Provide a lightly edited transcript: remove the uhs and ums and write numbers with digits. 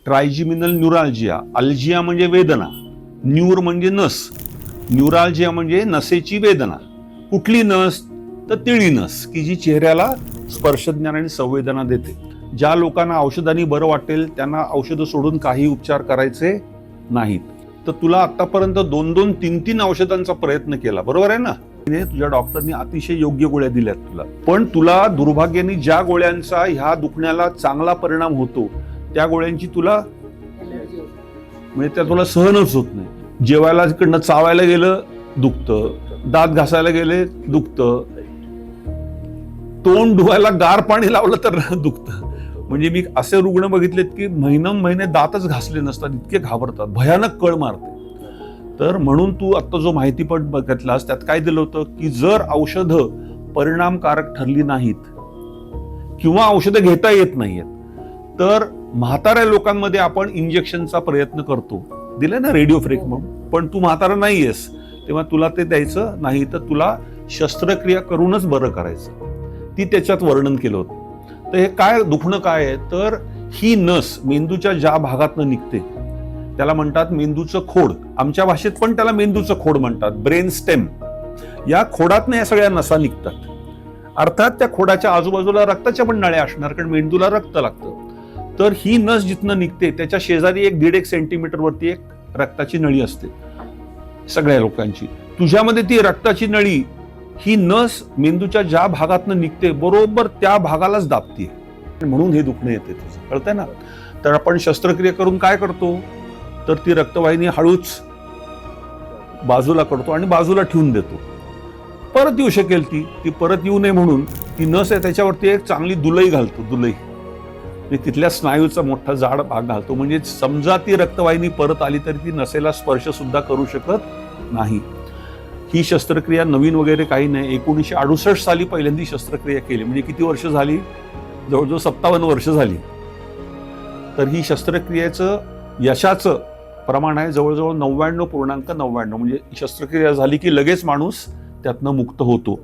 ट्रायजिमिनल neuralgia. अल्जिया म्हणजे वेदना, near म्हणजे नस, न्यूराल्जिया म्हणजे नसेची वेदना. कुठली नस? तर तिळी नस, की जी चेहऱ्याला स्पर्शज्ञान आणि संवेदना देते. ज्या लोकांना औषधांनी बरं वाटेल त्यांना औषधं सोडून काही उपचार करायचे नाहीत. तर तुला आतापर्यंत 2-2, 3-3 औषधांचा प्रयत्न केला, बरोबर आहे ना? तुझ्या डॉक्टरनी अतिशय योग्य गोळ्या दिल्यात तुला, पण तुला दुर्भाग्याने ज्या गोळ्यांचा ह्या दुखण्याला चांगला परिणाम होतो त्या गोळ्यांची तुला म्हणजे त्या तुला सहनच होत नाही. जेवायला तिकडनं चावायला गेलं दुखतं, दात घासायला गेले दुखतं, तोंड धुवायला गार पाणी लावलं तर दुखतं. म्हणजे मी असे रुग्ण बघितलेत की महिने दातच घासले नसतात, इतके घाबरतात, भयानक कळ मारते. तर म्हणून तू आता जो माहितीपट बघितलास त्यात काय दिलं होतं की जर औषधं परिणामकारक ठरली नाहीत किंवा औषधं घेता येत नाहीत तर म्हाताऱ्या लोकांमध्ये आपण इंजेक्शनचा प्रयत्न करतो. दिलं ना रेडिओफ्रेक म्हणून, पण तू म्हातारा नाहीयेस तेव्हा तुला ते द्यायचं नाही, तर तुला शस्त्रक्रिया करूनच बरं करायचं. ती त्याच्यात वर्णन केलं होतं. तर हे काय दुखणं काय आहे, तर ही नस मेंदूच्या ज्या भागातनं निघते त्याला म्हणतात मेंदूचं खोड. आमच्या भाषेत पण त्याला मेंदूचं खोड म्हणतात, ब्रेन स्टेम. या खोडातनं या सगळ्या नसा निघतात. अर्थात त्या खोडाच्या आजूबाजूला रक्ताच्या पण नळ्या असणार, कारण मेंदूला रक्त लागतं. तर ही नस जिथनं निघते त्याच्या शेजारी 1-1.5 सेंटीमीटर वरती एक रक्ताची नळी असते सगळ्या लोकांची. तुझ्यामध्ये ती रक्ताची नळी, ही नस मेंदूच्या ज्या भागातनं निघते बरोबर त्या भागालाच दाबते, म्हणून हे दुखणं येते तुझं, कळतंय ना? तर आपण शस्त्रक्रिया करून काय करतो, तर ती रक्तवाहिनी हळूच बाजूला करतो आणि बाजूला ठेवून देतो. परत येऊ शकेल ती परत येऊ नये म्हणून ती नस आहे त्याच्यावरती एक चांगली दुलई घालतो. दुलई म्हणजे तिथल्या स्नायूचा मोठा जाड भाग घालतो, म्हणजे समजा ती रक्तवाहिनी परत आली तरी ती नसेला स्पर्श सुद्धा करू शकत नाही. ही शस्त्रक्रिया नवीन वगैरे काही नाही. 1968 साली पहिल्यांदी शस्त्रक्रिया केली, म्हणजे किती वर्ष झाली? जवळजवळ 57 वर्ष झाली. तर ही शस्त्रक्रियेचं यशाचं प्रमाण आहे जवळजवळ 99.99. म्हणजे शस्त्रक्रिया झाली की लगेच माणूस त्यातनं मुक्त होतो.